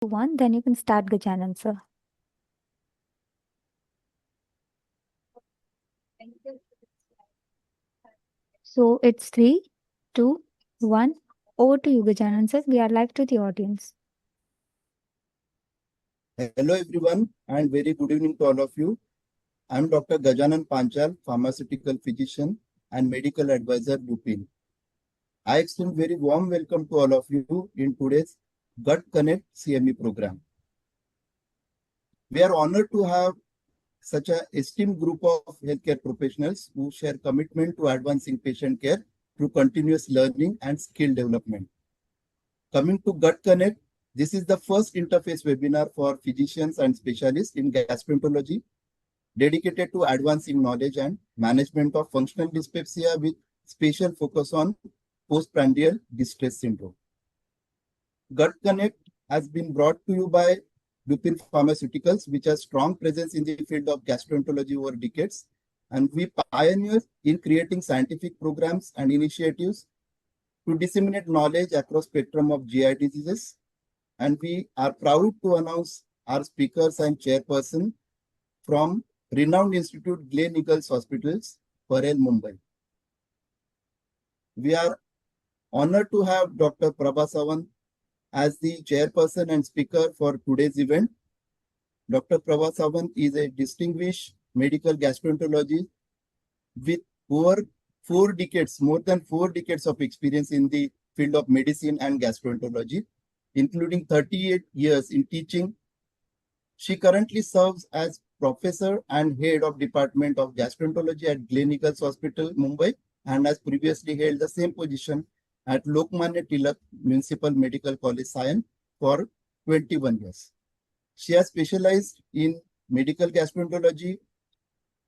One, then you can start Gajanan, sir. So it's three, two, one. Over to you, Gajanan, sir. We are live to the audience. Hello everyone and very good evening to all of you. I am Dr. Gajanan Panchal, pharmaceutical physician and medical advisor Lupin. I extend very warm welcome to all of you in today's Gut Connect CME program. We are honored to have such an esteemed group of healthcare professionals who share commitment to advancing patient care through continuous learning and skill development. Coming to Gut Connect, this is the first interface webinar for physicians and specialists in gastroenterology dedicated to advancing knowledge and management of functional dyspepsia with special focus on postprandial distress syndrome. Gut Connect has been brought to you by Lupin Pharmaceuticals, which has strong presence in the field of gastroenterology over decades, and we pioneer in creating scientific programs and initiatives to disseminate knowledge across spectrum of GI diseases. And we are proud to announce our speakers and chairperson from renowned institute Gleneagles Hospitals, Parel, Mumbai. We are honored to have Dr. Prabha Sawant as the chairperson and speaker for today's event. Dr. Prabha Sawant is a distinguished medical gastroenterologist with over more than 4 decades of experience in the field of medicine and gastroenterology, including 38 years in teaching. She currently serves as professor and head of Department of Gastroenterology at Gleneagles Hospital, Mumbai, and has previously held the same position at Lokmanya Tilak Municipal Medical College, Sion for 21 years. She has specialized in medical gastroenterology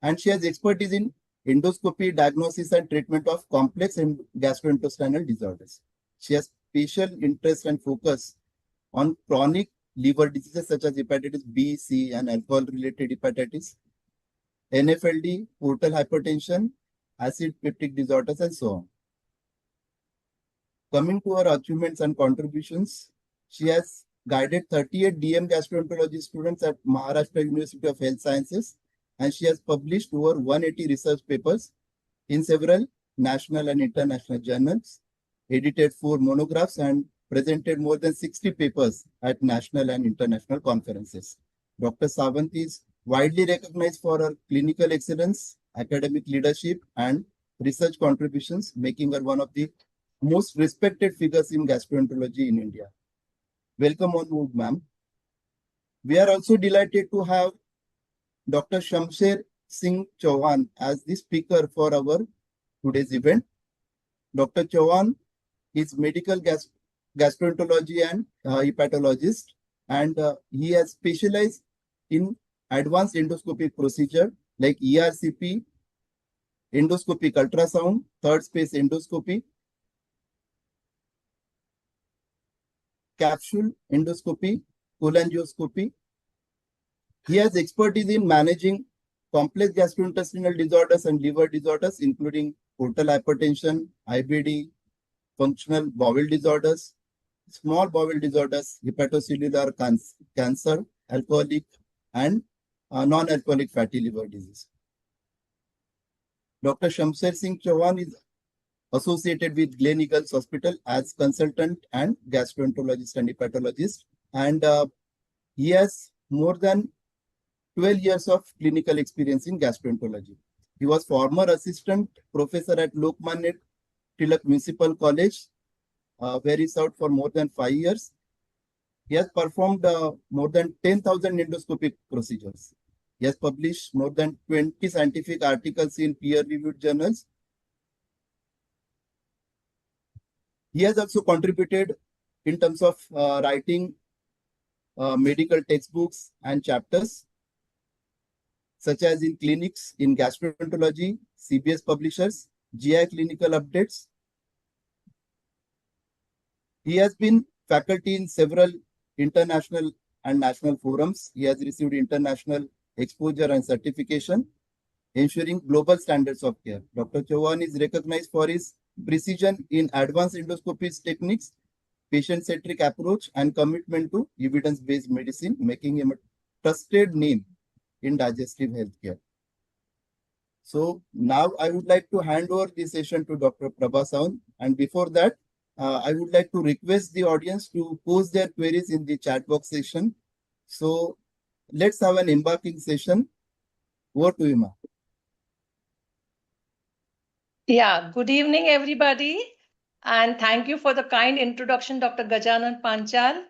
and she has expertise in endoscopy, diagnosis and treatment of complex and gastrointestinal disorders. She has special interest and focus on chronic liver diseases such as hepatitis B, C, and alcohol-related hepatitis, NFLD, portal hypertension, acid peptic disorders, and so on. Coming to her achievements and contributions, she has guided 38 DM gastroenterology students at Maharashtra University of Health Sciences, and she has published over 180 research papers in several national and international journals, edited 4 monographs, and presented more than 60 papers at national and international conferences. Dr. Sawant is widely recognized for her clinical excellence, academic leadership, and research contributions, making her one of the most respected figures in gastroenterology in India. Welcome on board, ma'am. We are also delighted to have Dr. Shamsher Singh Chauhan as the speaker for our today's event. Dr. Chauhan is medical gastroenterology and hepatologist, and he has specialized in advanced endoscopic procedure like ERCP, endoscopic ultrasound, third space endoscopy, capsule endoscopy, cholangioscopy. He has expertise in managing complex gastrointestinal disorders and liver disorders, including portal hypertension, IBD, functional bowel disorders, small bowel disorders, hepatocellular cancer, alcoholic and non-alcoholic fatty liver disease. Dr. Shamsher Singh Chauhan is associated with Gleneagles Hospital as consultant and gastroenterologist and hepatologist, and he has more than 12 years of clinical experience in gastroenterology. He was former assistant professor at Lokmanya Tilak Municipal College, where he served for more than 5 years. He has performed more than 10,000 endoscopic procedures. He has published more than 20 scientific articles in peer-reviewed journals. He has also contributed in terms of writing medical textbooks and chapters, such as in clinics in gastroenterology, CBS Publishers, GI Clinical Updates. He has been faculty in several international and national forums. He has received international exposure and certification, ensuring global standards of care. Dr. Chauhan is recognized for his precision in advanced endoscopy techniques patient-centric approach, and commitment to evidence-based medicine, making him a trusted name in digestive healthcare. So now I would like to hand over the session to Dr. Prabha Sawant. And before that, I would like to request the audience to post their queries in the chat box section. So let's have an embarking session. Over to you, ma'am. Yeah, good evening, everybody. And thank you for the kind introduction, Dr. Gajanan Panchal.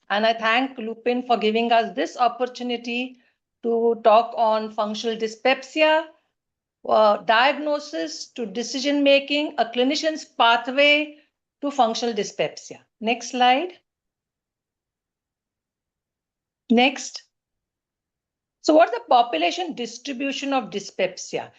And I thank Lupin for giving us this opportunity to talk on functional dyspepsia, diagnosis to decision-making, a clinician's pathway to functional dyspepsia. Next slide. Next. So what's the population distribution of dyspepsia?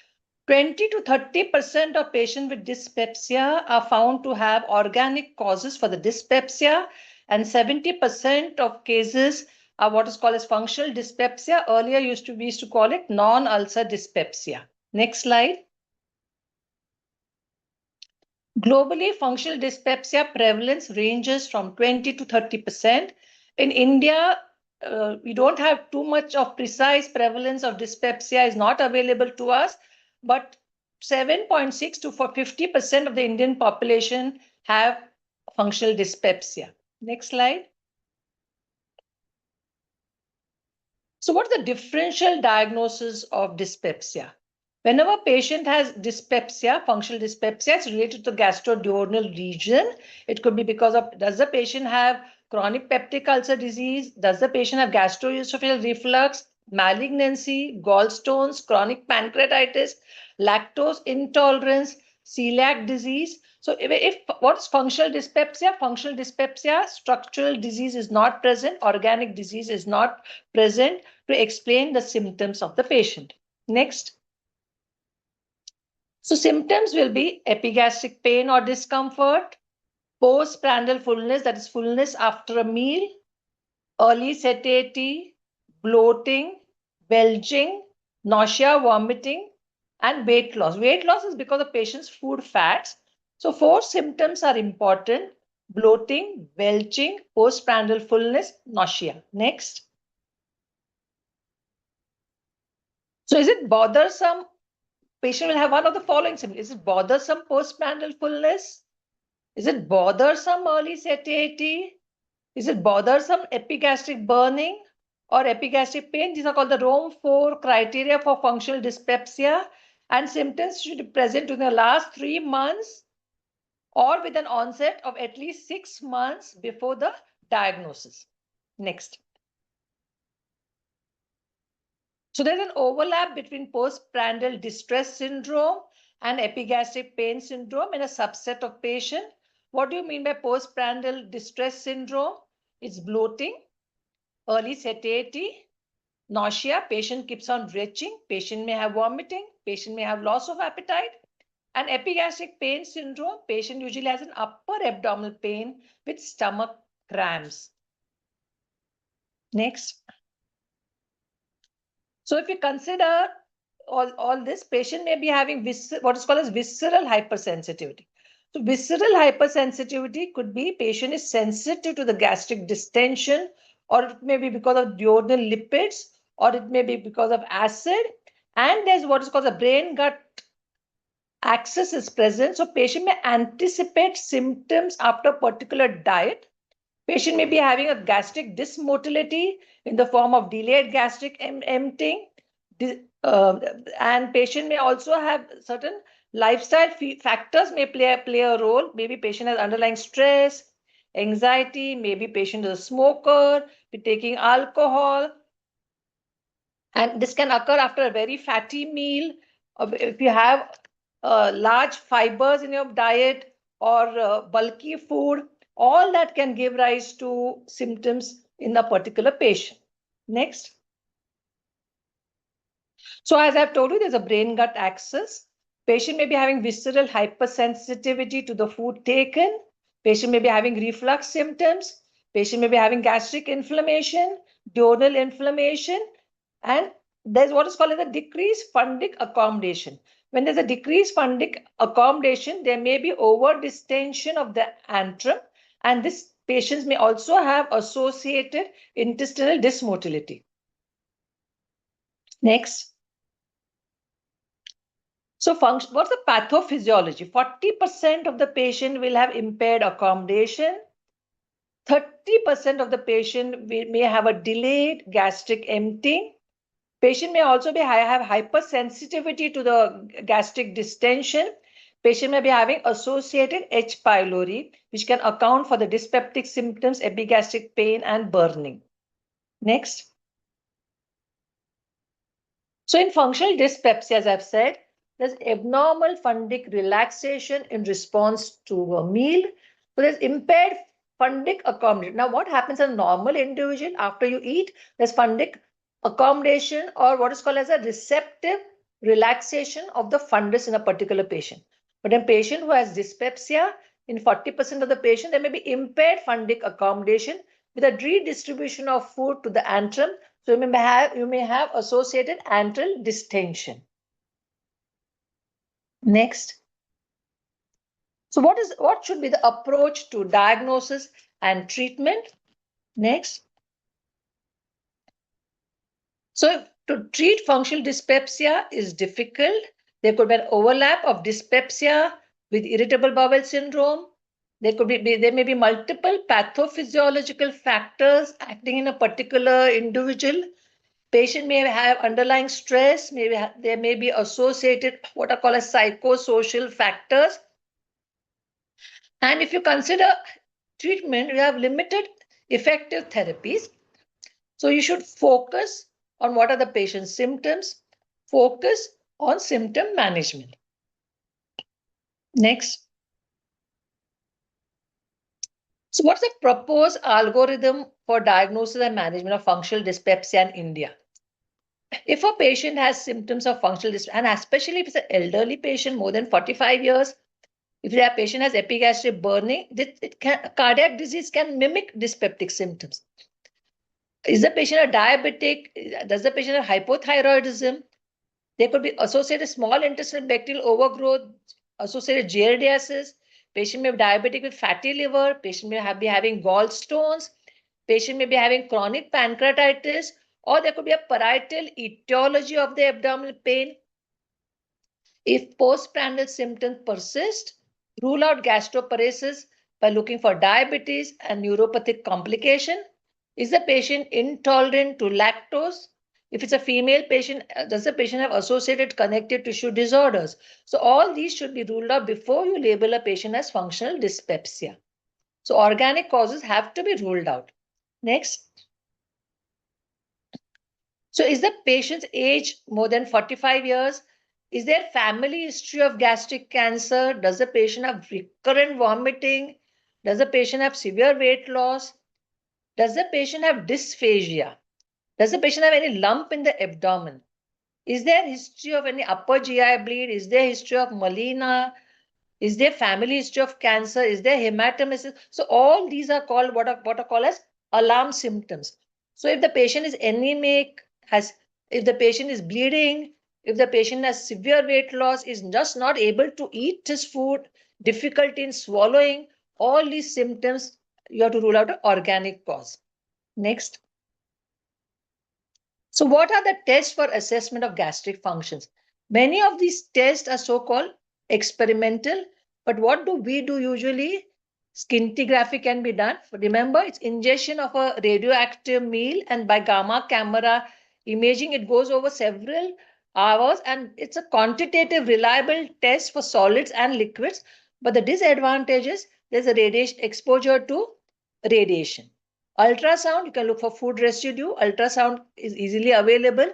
20 to 30% of patients with dyspepsia are found to have organic causes for the dyspepsia, and 70% of cases are what is called as functional dyspepsia. Earlier we used to call it non-ulcer dyspepsia. Next slide. Globally, functional dyspepsia prevalence ranges from 20 to 30%. In India, we don't have too much of precise prevalence of dyspepsia is not available to us, but 7.6 to 50% of the Indian population have functional dyspepsia. Next slide. So what's the differential diagnosis of dyspepsia? Whenever a patient has dyspepsia, functional dyspepsia, it's related to the gastroduodenal region. It could be because of, does the patient have chronic peptic ulcer disease? Does the patient have gastroesophageal reflux, malignancy, gallstones, chronic pancreatitis, lactose intolerance, celiac disease? So if what's functional dyspepsia? Functional dyspepsia, structural disease is not present, organic disease is not present to explain the symptoms of the patient. Next. So symptoms will be epigastric pain or discomfort, postprandial fullness, that is fullness after a meal, early satiety, bloating, belching, nausea, vomiting, and weight loss. Weight loss is because of patient's food fats. So 4 symptoms are important: bloating, belching, postprandial fullness, nausea. Next. So is it bothersome? Patient will have one of the following symptoms. Is it bothersome postprandial fullness? Is it bothersome early satiety? Is it bothersome epigastric burning or epigastric pain? These are called the Rome 4 criteria for functional dyspepsia, and symptoms should be present in the last 3 months or with an onset of at least 6 months before the diagnosis. Next. So there's an overlap between postprandial distress syndrome and epigastric pain syndrome in a subset of patients. What do you mean by postprandial distress syndrome? It's bloating, early satiety, nausea, patient keeps on retching, patient may have vomiting, patient may have loss of appetite. And epigastric pain syndrome, patient usually has an upper abdominal pain with stomach cramps. Next. So if you consider all this, patient may be having what is called as visceral hypersensitivity. So visceral hypersensitivity could be patient is sensitive to the gastric distension, or it may be because of duodenal lipids, or it may be because of acid. And there's what is called a brain-gut axis is present. So patient may anticipate symptoms after a particular diet. Patient may be having a gastric dysmotility in the form of delayed gastric emptying. And patient may also have certain lifestyle factors may play a role. Maybe patient has underlying stress, anxiety, maybe patient is a smoker, be taking alcohol. And this can occur after a very fatty meal. If you have large fibers in your diet or bulky food, all that can give rise to symptoms in a particular patient. Next. So as I've told you, there's a brain-gut axis. Patient may be having visceral hypersensitivity to the food taken. Patient may be having reflux symptoms. Patient may be having gastric inflammation, duodenal inflammation, and there's what is called as a decreased fundic accommodation. When there's a decreased fundic accommodation, there may be over distension of the antrum, and this patients may also have associated intestinal dysmotility. Next. So what's the pathophysiology? 40% of the patient will have impaired accommodation. 30% of the patient may have a delayed gastric emptying. Patient may also have hypersensitivity to the gastric distension. Patient may be having associated H. pylori, which can account for the dyspeptic symptoms, epigastric pain, and burning. Next. So in functional dyspepsia, as I've said, there's abnormal fundic relaxation in response to a meal. So there's impaired fundic accommodation. Now, what happens in a normal individual after you eat? There's fundic accommodation, or what is called as a receptive relaxation of the fundus in a particular patient. But in a patient who has dyspepsia, in 40% of the patient, there may be impaired fundic accommodation with a redistribution of food to the antrum. So you may have associated antral distension. Next. So what should be the approach to diagnosis and treatment? Next. So to treat functional dyspepsia is difficult. There could be an overlap of dyspepsia with irritable bowel syndrome. There may be multiple pathophysiological factors acting in a particular individual. Patient may have underlying stress, there may be associated what are called as psychosocial factors. And if you consider treatment, you have limited effective therapies. So you should focus on what are the patient's symptoms, focus on symptom management. Next. So what's the proposed algorithm for diagnosis and management of functional dyspepsia in India? If a patient has symptoms of functional dyspepsia, and especially if it's an elderly patient, more than 45 years, if that patient has epigastric burning, cardiac disease can mimic dyspeptic symptoms. Is the patient a diabetic? Does the patient have hypothyroidism? There could be associated small intestinal bacterial overgrowth, associated giardiasis. Patient may be diabetic with fatty liver. Patient may be having gallstones. Patient may be having chronic pancreatitis, or there could be a parietal etiology of the abdominal pain. If postprandial symptoms persist, rule out gastroparesis by looking for diabetes and neuropathic complication. Is the patient intolerant to lactose? If it's a female patient, does the patient have associated connective tissue disorders? So all these should be ruled out before you label a patient as functional dyspepsia. So organic causes have to be ruled out. Next. So is the patient's age more than 45 years? Is there family history of gastric cancer? Does the patient have recurrent vomiting? Does the patient have severe weight loss? Does the patient have dysphagia? Does the patient have any lump in the abdomen? Is there history of any upper GI bleed? Is there history of melena? Is there family history of cancer? Is there hematemesis? So all these are called what are called as alarm symptoms. So if the patient is anemic, if the patient is bleeding, if the patient has severe weight loss, is just not able to eat his food, difficulty in swallowing, all these symptoms, you have to rule out an organic cause. Next. So what are the tests for assessment of gastric functions? Many of these tests are so-called experimental, but what do we do usually? Scintigraphy can be done. Remember, it's ingestion of a radioactive meal, and by gamma camera imaging, it goes over several hours, and it's a quantitative, reliable test for solids and liquids. But the disadvantage is there's a radiation exposure to radiation. Ultrasound, you can look for food residue. Ultrasound is easily available.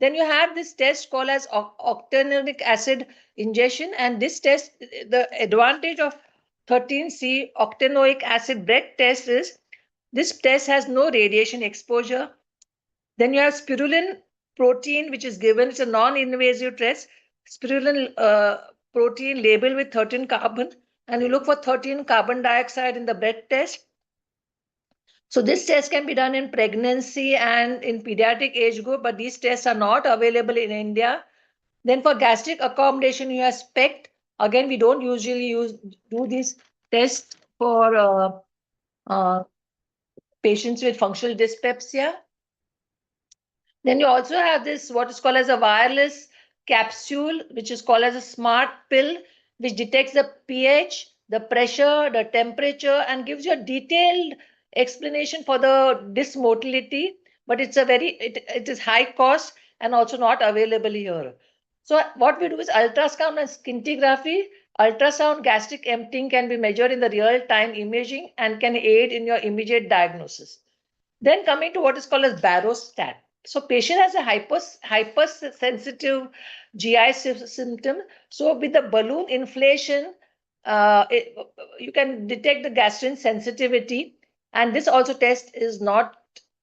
Then you have this test called as octanoic acid ingestion. And this test, the advantage of 13C octanoic acid breath test is this test has no radiation exposure. Then you have spirulina protein, which is given. It's a non-invasive test. Spirulina protein labeled with 13 carbon. And you look for 13 carbon dioxide in the breath test. So this test can be done in pregnancy and in pediatric age group, but these tests are not available in India. Then for gastric accommodation, you have SPECT. Again, we don't usually do these tests for patients with functional dyspepsia. Then you also have this, what is called as a wireless capsule, which is called as a smart pill, which detects the pH, the pressure, the temperature, and gives you a detailed explanation for the dysmotility. But it's it is high cost and also not available here. So what we do is ultrasound and scintigraphy. Ultrasound gastric emptying can be measured in the real-time imaging and can aid in your immediate diagnosis. Then coming to what is called as barostat. So patient has a hypersensitive GI symptom. So with the balloon inflation, you can detect the gastrin sensitivity, and this also test is not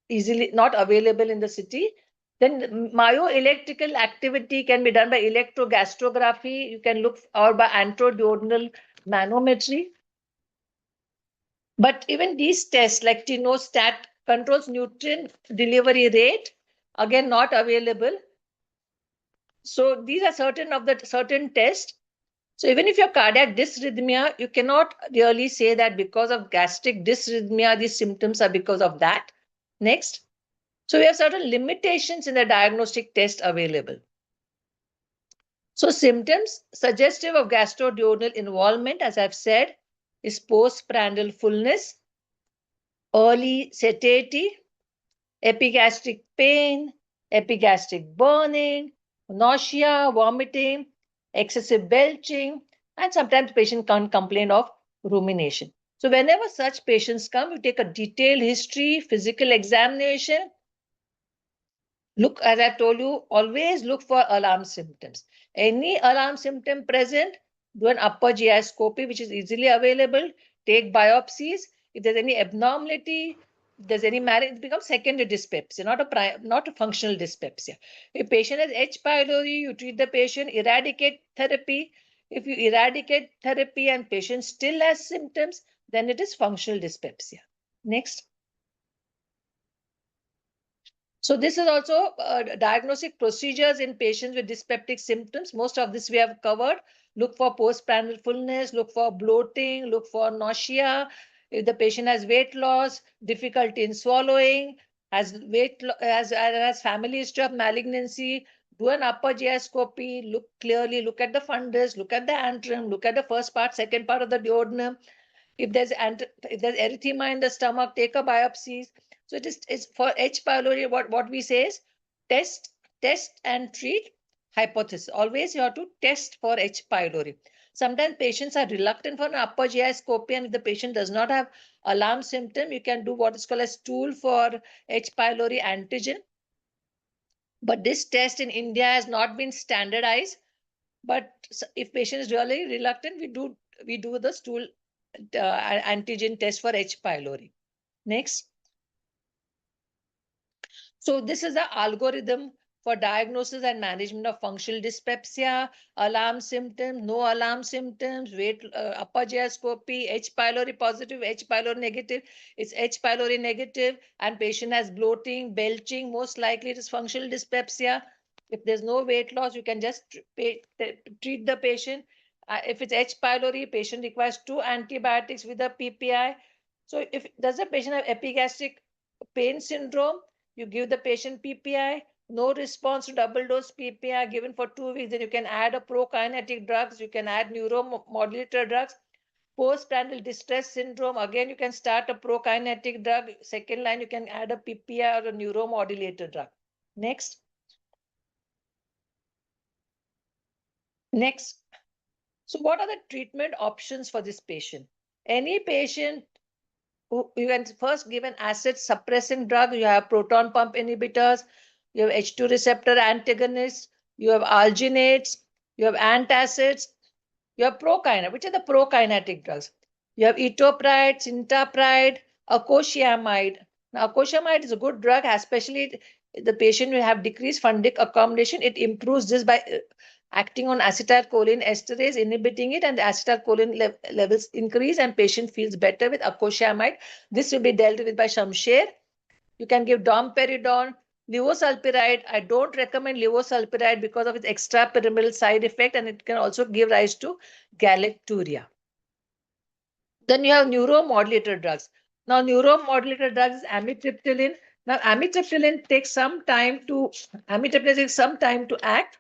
available in the city. Then myoelectrical activity can be done by electrogastrography. You can look or by antroduodenal manometry. But even these tests like tinostat controls nutrient delivery rate, again not available. So these are certain tests. So even if you have cardiac dysrhythmia, you cannot really say that because of gastric dysrhythmia, these symptoms are because of that. Next. So we have certain limitations in the diagnostic test available. So symptoms suggestive of gastroduodenal involvement, as I've said, is postprandial fullness, early satiety, epigastric pain, epigastric burning, nausea, vomiting, excessive belching, and sometimes patient can complain of rumination. So whenever such patients come, you take a detailed history, physical examination. Look, as I told you, always look for alarm symptoms. Any alarm symptom present, do an upper GI scopy, which is easily available. Take biopsies. If there's any abnormality, if there's any marriage, it becomes secondary dyspepsia, not a functional dyspepsia. If patient has H. pylori, you treat the patient, eradicate therapy. If you eradicate therapy and patient still has symptoms, then it is functional dyspepsia. Next. So this is also diagnostic procedures in patients with dyspeptic symptoms. Most of this we have covered. Look for postprandial fullness, look for bloating, look for nausea. If the patient has weight loss, difficulty in swallowing, has family history of malignancy, do an upper GI scopy, look clearly, look at the fundus, look at the antrum, look at the first part, second part of the duodenum. If there's erythema in the stomach, take a biopsy. So it's for H. pylori, what we say is test and treat, hypothesis. Always you have to test for H. pylori. Sometimes patients are reluctant for an upper GI scopy, and if the patient does not have alarm symptom, you can do what is called a stool for H. pylori antigen. But this test in India has not been standardized. But if patient is really reluctant, we do the stool antigen test for H. pylori. Next. So this is the algorithm for diagnosis and management of functional dyspepsia, alarm symptoms, no alarm symptoms, upper GI scopy, H. pylori positive, H. pylori negative. It's H. pylori negative and patient has bloating, belching, most likely it is functional dyspepsia. If there's no weight loss, you can just treat the patient. If it's H. pylori, patient requires 2 antibiotics with a PPI. So if does the patient have epigastric pain syndrome, you give the patient PPI, no response to double dose PPI given for 2 weeks, then you can add a prokinetic drugs, you can add neuromodulator drugs. Postprandial distress syndrome, again, you can start a prokinetic drug. Second line, you can add a PPI or a neuromodulator drug. Next. So what are the treatment options for this patient? Any patient you can first give an acid suppressant drug. You have proton pump inhibitors, you have H2 receptor antagonists, you have alginates, you have antacids, you have prokinetic. Which are the prokinetic drugs? You have etopride, citalopram, acosciamide. Now, acosciamide is a good drug, especially the patient will have decreased fundic accommodation. It improves this by acting on acetylcholine esterase, inhibiting it, and the acetylcholine levels increase and patient feels better with acosciamide. This will be dealt with by Shamsher. You can give domperidone, levosulpiride. I don't recommend levosulpiride because of its extrapyramidal side effect, and it can also give rise to galacturia. Then you have neuromodulator drugs. Now, neuromodulator drugs is amitriptyline. Now, amitriptyline takes some time to act.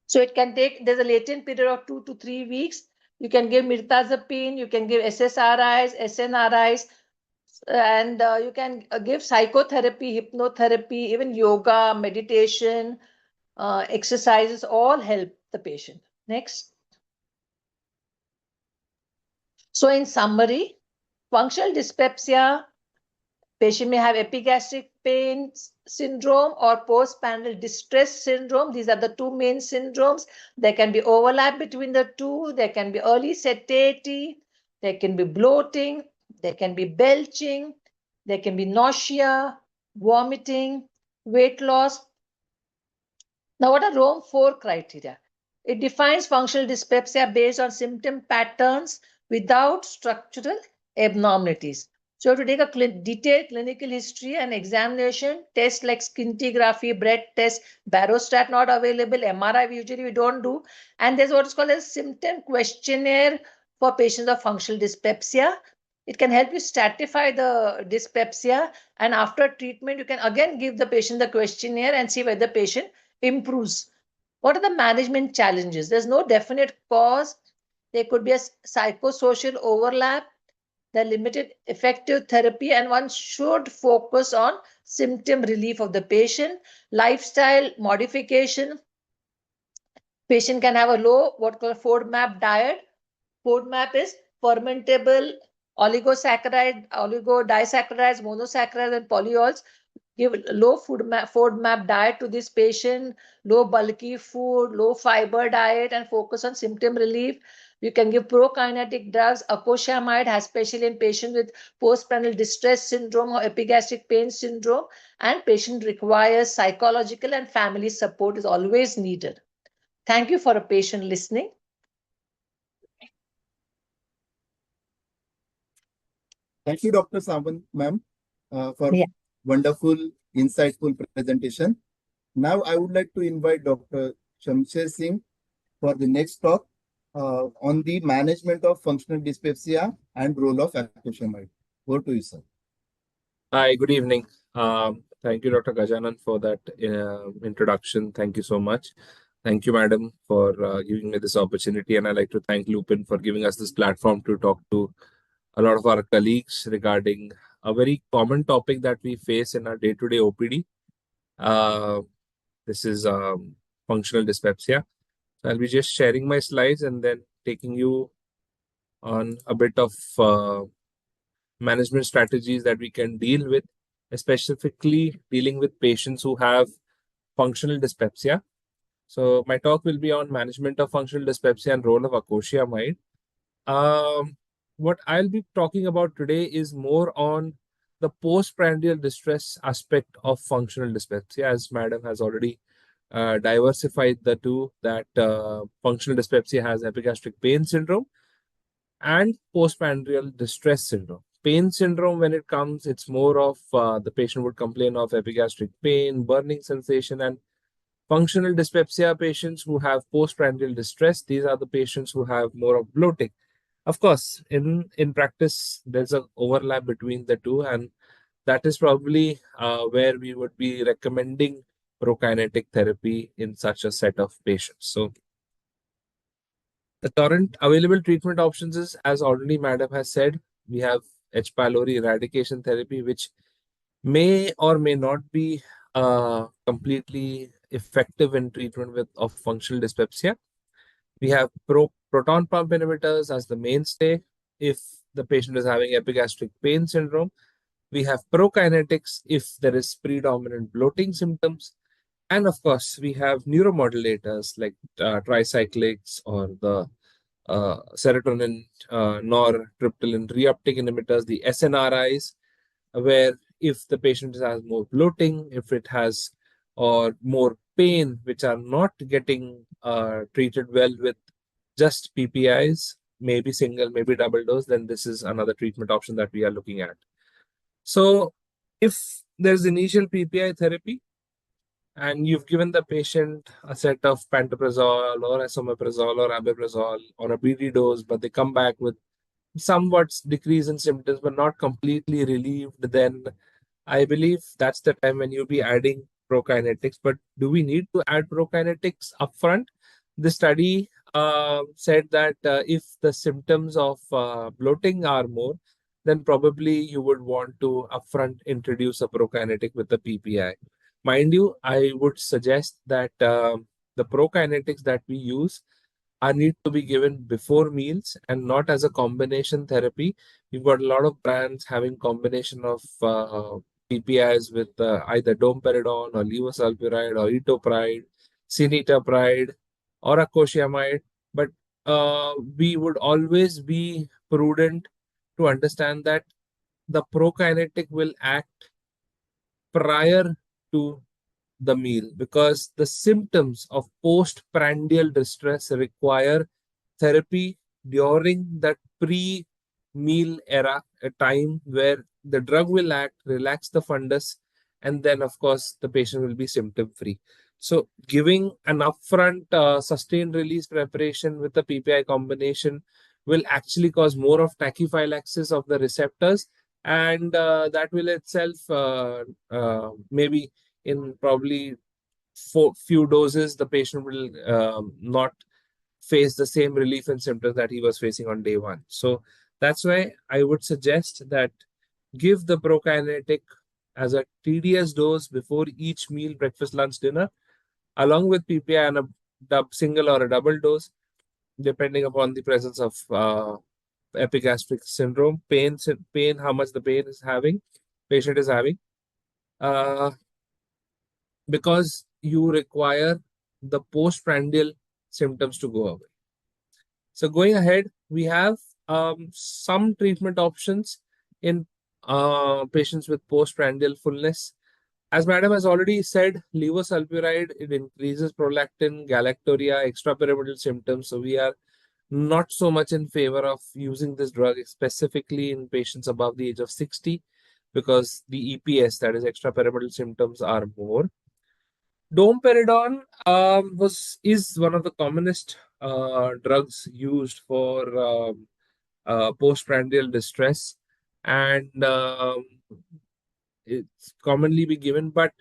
So it can take, there's a latent period of 2 to 3 weeks. You can give mirtazapine, you can give SSRIs, SNRIs, and you can give psychotherapy, hypnotherapy, even yoga, meditation, exercises, all help the patient. Next. So in summary, functional dyspepsia, patient may have epigastric pain syndrome or postprandial distress syndrome. These are the two main syndromes. There can be overlap between the two. There can be early satiety. There can be bloating. There can be belching. There can be nausea, vomiting, weight loss. Now, what are ROM4 criteria? It defines functional dyspepsia based on symptom patterns without structural abnormalities. So, you have to take a detailed clinical history and examination, tests like scintigraphy, breath test, Barostat not available, MRI usually we don't do. And there's what is called a symptom questionnaire for patients of functional dyspepsia. It can help you stratify the dyspepsia, and after treatment, you can again give the patient the questionnaire and see whether the patient improves. What are the management challenges? There's no definite cause. There could be a psychosocial overlap, the limited effective therapy, and one should focus on symptom relief of the patient. Lifestyle modification. Patient can have a low, what called FODMAP diet. FODMAP is fermentable oligodisaccharides, monosaccharides, and polyols. Give low FODMAP diet to this patient, low bulky food, low fiber diet, and focus on symptom relief. You can give prokinetic drugs. Acoshamide has especially in patients with postprandial distress syndrome or epigastric pain syndrome, and patient requires psychological and family support is always needed. Thank you for a patient listening. Thank you, Dr. Samant, ma'am, for wonderful, insightful presentation. Now, I would like to invite Dr. Shamsher Singh for the next talk on the management of functional dyspepsia and role of acoshamide. Over to you, sir. Hi, good evening. Thank you, Dr. Gajanan, for that introduction. Thank you so much. Thank you, madam, for giving me this opportunity. And I'd like to thank Lupin for giving us this platform to talk to a lot of our colleagues regarding a very common topic that we face in our day-to-day OPD. This is functional dyspepsia. So I'll be just sharing my slides and then taking you on a bit of management strategies that we can deal with, specifically dealing with patients who have functional dyspepsia. So my talk will be on management of functional dyspepsia and role of acoshamide. What I'll be talking about today is more on the postprandial distress aspect of functional dyspepsia, as madam has already diversified the two, that functional dyspepsia has epigastric pain syndrome and postprandial distress syndrome. Pain syndrome, when it comes, it's more of the patient would complain of epigastric pain, burning sensation, and functional dyspepsia patients who have postprandial distress, these are the patients who have more of bloating. Of course, in practice, there's an overlap between the two, and that is probably where we would be recommending prokinetic therapy in such a set of patients. So the current available treatment options is, as already madam has said, we have H. pylori eradication therapy, which may or may not be completely effective in treatment of functional dyspepsia. We have proton pump inhibitors as the mainstay if the patient is having epigastric pain syndrome. We have prokinetics if there is predominant bloating symptoms. And of course, we have neuromodulators like tricyclics or the serotonin, nortriptyline reuptake inhibitors, the SNRIs, where if the patient has more bloating, if it has or more pain, which are not getting treated well with just PPIs, maybe single, maybe double dose, then this is another treatment option that we are looking at. So if there's initial PPI therapy and you've given the patient a set of pantoprazole or esomeprazole or abeprazole or a BD dose, but they come back with somewhat decrease in symptoms but not completely relieved, then I believe that's the time when you'll be adding prokinetics. But do we need to add prokinetics upfront? The study said that if the symptoms of bloating are more, then probably you would want to upfront introduce a prokinetic with the PPI. Mind you, I would suggest that the prokinetics that we use are need to be given before meals and not as a combination therapy. We've got a lot of brands having combination of PPIs with either domperidone or levosulpiride or etopride, cinetapride, or acoshiamide. But we would always be prudent to understand that the prokinetic will act prior to the meal because the symptoms of postprandial distress require therapy during that pre-meal era, a time where the drug will act, relax the fundus, and then, of course, the patient will be symptom free. So, giving an upfront sustained release preparation with the PPI combination will actually cause more of tachyphylaxis of the receptors, and that will itself maybe in probably few doses, the patient will not face the same relief and symptoms that he was facing on day one. So that's why I would suggest that give the prokinetic as a TDS dose before each meal, breakfast, lunch, dinner, along with PPI and a single or a double dose, depending upon the presence of epigastric syndrome, pain, how much the patient is having. Because you require the postprandial symptoms to go away. So going ahead, we have some treatment options in patients with postprandial fullness. As madam has already said, levosulpiride, it increases prolactin, galacturia, extrapyramidal symptoms. So we are not so much in favor of using this drug specifically in patients above the age of 60 because the EPS, that is extrapyramidal symptoms, are more. Domperidone is one of the commonest drugs used for postprandial distress, and it's commonly be given, but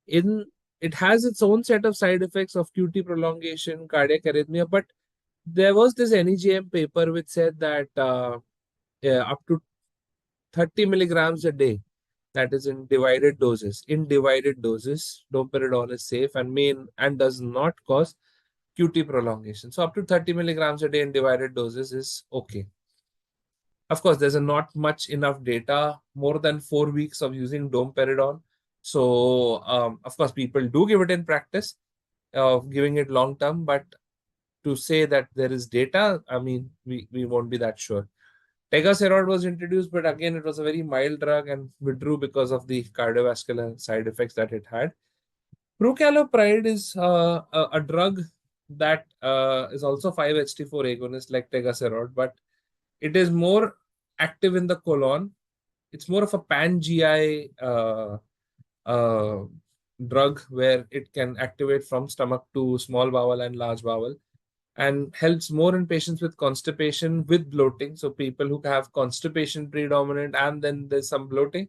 it has its own set of side effects of QT prolongation, cardiac arrhythmia. But there was this NEJM paper which said that up to 30 milligrams a day, that is in divided doses. In divided doses, domperidone is safe and does not cause QT prolongation. So up to 30 milligrams a day in divided doses is okay. Of course, there's not much enough data, more than 4 weeks of using domperidone. So of course, people do give it in practice, giving it long term, but to say that there is data, I mean, we won't be that sure. Tegaserod was introduced, but again, it was a very mild drug and withdrew because of the cardiovascular side effects that it had. Prucalopride is a drug that is also 5-HT4 agonist like Tegaserod, but it is more active in the colon. It's more of a pan-GI drug where it can activate from stomach to small bowel and large bowel, and helps more in patients with constipation with bloating. So people who have constipation predominant and then there's some bloating,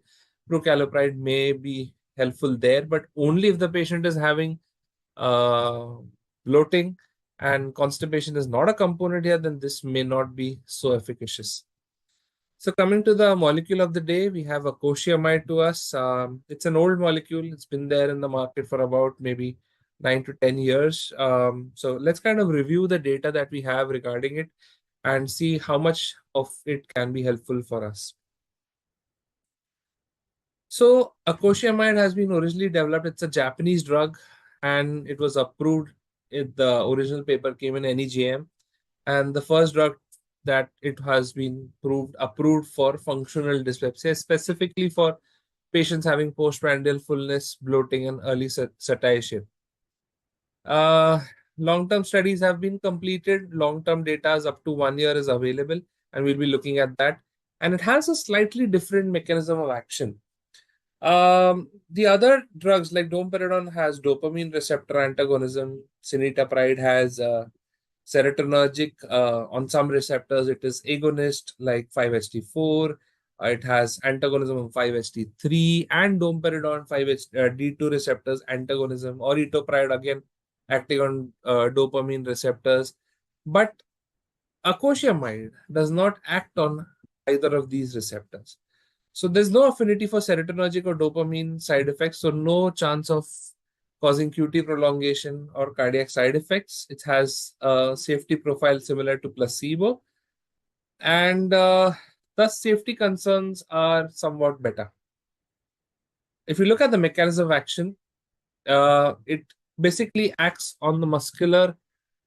prucalopride may be helpful there, but only if the patient is having bloating and constipation is not a component here, then this may not be so efficacious. So coming to the molecule of the day, we have acoshiamide to us. It's an old molecule. It's been there in the market for about maybe 9 to 10 years. So let's kind of review the data that we have regarding it and see how much of it can be helpful for us. So acoshiamide has been originally developed. It's a Japanese drug and it was approved. The original paper came in NEJM, and the first drug that it has been approved for functional dyspepsia, specifically for patients having postprandial fullness, bloating, and early satiation. Long-term studies have been completed. Long-term data is up to 1 year is available, and we'll be looking at that. And it has a slightly different mechanism of action. The other drugs like domperidone has dopamine receptor antagonism. Cinetapride has Serotonergic, on some receptors, it is agonist like 5-HT4. It has antagonism of 5-HT3 and domperidone 5-D2 receptors antagonism, or etopride again acting on dopamine receptors. But acoshamide does not act on either of these receptors. So there's no affinity for serotonergic or dopamine side effects, so no chance of causing QT prolongation or cardiac side effects. It has a safety profile similar to placebo, and thus safety concerns are somewhat better. If you look at the mechanism of action, it basically acts on the muscular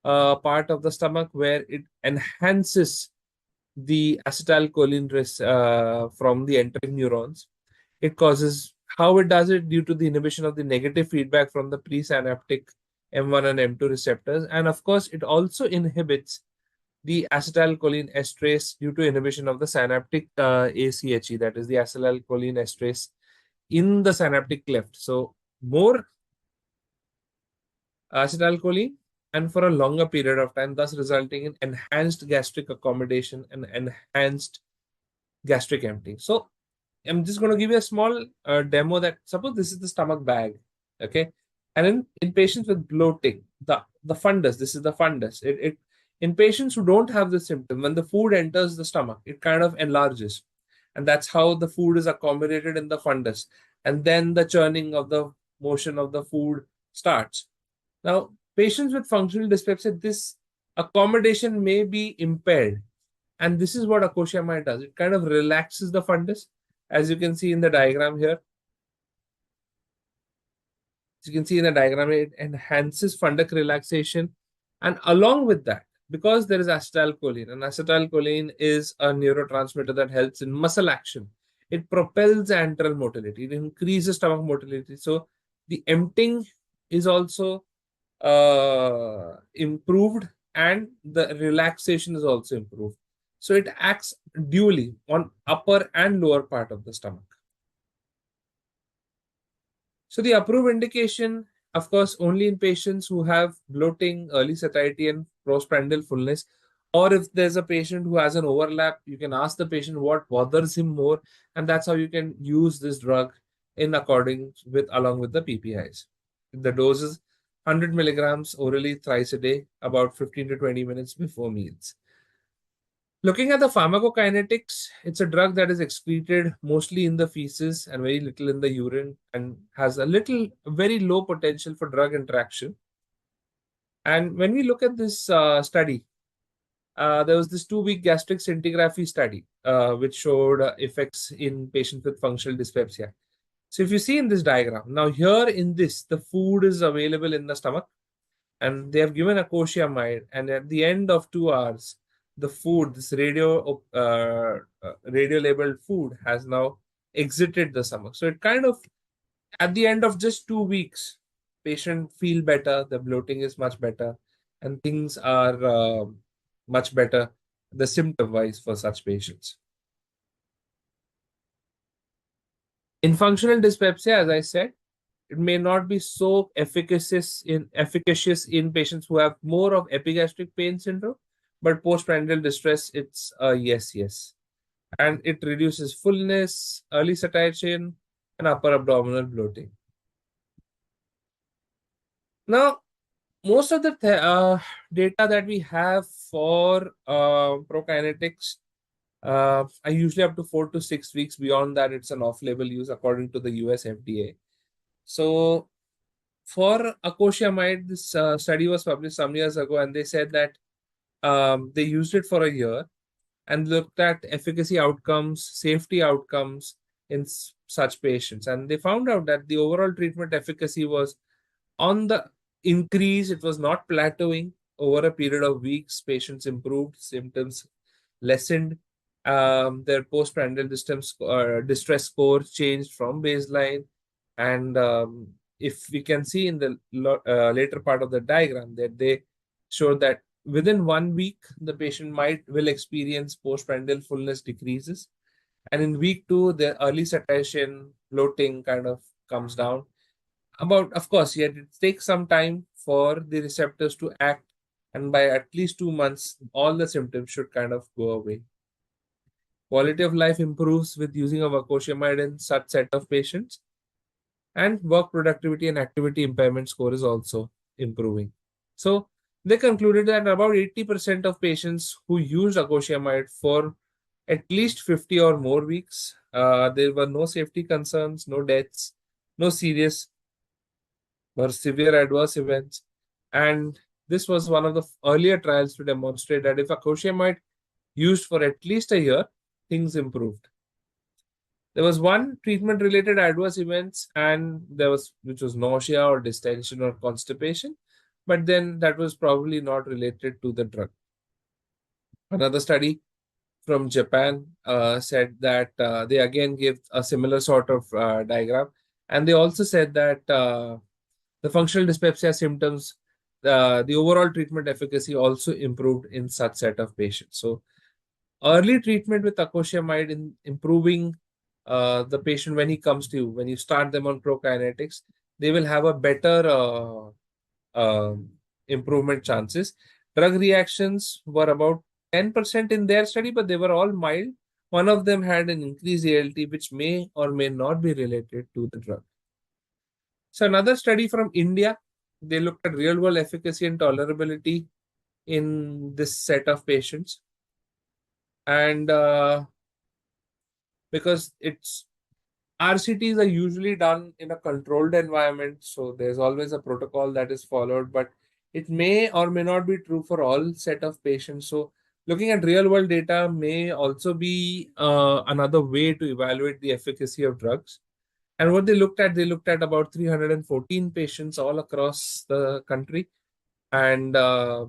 part of the stomach, where it enhances the acetylcholine from the entering neurons. It causes, how it does it, due to the inhibition of the negative feedback from the presynaptic M1 and M2 receptors. And of course, it also inhibits the acetylcholine esterase due to inhibition of the synaptic ACHE, that is the acetylcholine esterase in the synaptic cleft. So more acetylcholine and for a longer period of time, thus resulting in enhanced gastric accommodation and enhanced gastric emptying. So I'm just going to give you a small demo that, suppose this is the stomach bag, okay? And in patients with bloating, the fundus, this is the fundus. In patients who don't have the symptom, when the food enters the stomach, it kind of enlarges. And that's how the food is accommodated in the fundus. And then the churning of the motion of the food starts. Now, patients with functional dyspepsia, this accommodation may be impaired. And this is what acoshamide does. It kind of relaxes the fundus, as you can see in the diagram here. As you can see in the diagram, it enhances fundic relaxation. And along with that, because there is acetylcholine, and acetylcholine is a neurotransmitter that helps in muscle action, it propels antral motility. It increases stomach motility. So the emptying is also improved, and the relaxation is also improved. So it acts dually on upper and lower part of the stomach. So the approved indication, of course, only in patients who have bloating, early satiety, and postprandial fullness. Or if there's a patient who has an overlap, you can ask the patient what bothers him more, and that's how you can use this drug in accordance with, along with the PPIs. The dose is 100 milligrams orally thrice a day, about 15 to 20 minutes before meals. Looking at the pharmacokinetics, it's a drug that is excreted mostly in the feces and very little in the urine, and has a very low potential for drug interaction. And when we look at this study, there was this 2-week gastric scintigraphy study, which showed effects in patients with functional dyspepsia. So if you see in this diagram, now here in this, the food is available in the stomach, and they have given acoshamide, and at the end of 2 hours, the food, this radio labeled food, has now exited the stomach. So it kind of, at the end of just 2 weeks, patient feel better, the bloating is much better, and things are much better, the symptom wise, for such patients. In functional dyspepsia, as I said, it may not be so efficacious in patients who have more of epigastric pain syndrome, but postprandial distress, it's a yes. And it reduces fullness, early satiety, and upper abdominal bloating. Now, most of the data that we have for prokinetics are usually up to 4 to 6 weeks. Beyond that, it's an off-label use according to the US FDA. So for acoshamide, this study was published some years ago, and they said that they used it for a year and looked at efficacy outcomes, safety outcomes in such patients. And they found out that the overall treatment efficacy was on the increase. It was not plateauing. Over a period of weeks, patients improved, symptoms lessened, their postprandial distress score changed from baseline. And if we can see in the later part of the diagram, that they show that within 1 week, the patient will experience postprandial fullness decreases. And in week 2, the early satiety, bloating kind of comes down. Of course, yet it takes some time for the receptors to act and by at least 2 months, all the symptoms should kind of go away. Quality of life improves with using of acoshamide in such set of patients, and work productivity and activity impairment score is also improving. So they concluded that about 80% of patients who used acoshamide for at least 50 or more weeks, there were no safety concerns, no deaths, no serious or severe adverse events. And this was one of the earlier trials to demonstrate that if acoshamide used for at least a year, things improved. There was one treatment-related adverse events, and which was nausea or distension or constipation, but then that was probably not related to the drug. Another study from Japan said that they again gave a similar sort of diagram, and they also said that the functional dyspepsia symptoms, the overall treatment efficacy also improved in such set of patients. So early treatment with acoshamide in improving the patient when he comes to you, when you start them on prokinetics, they will have a better improvement chances. Drug reactions were about 10% in their study, but they were all mild. One of them had an increased ALT, which may or may not be related to the drug. So another study from India, they looked at real-world efficacy and tolerability in this set of patients. And because RCTs are usually done in a controlled environment, so there's always a protocol that is followed, but it may or may not be true for all set of patients. So looking at real world data may also be another way to evaluate the efficacy of drugs. And what they looked at about 314 patients all across the country. And the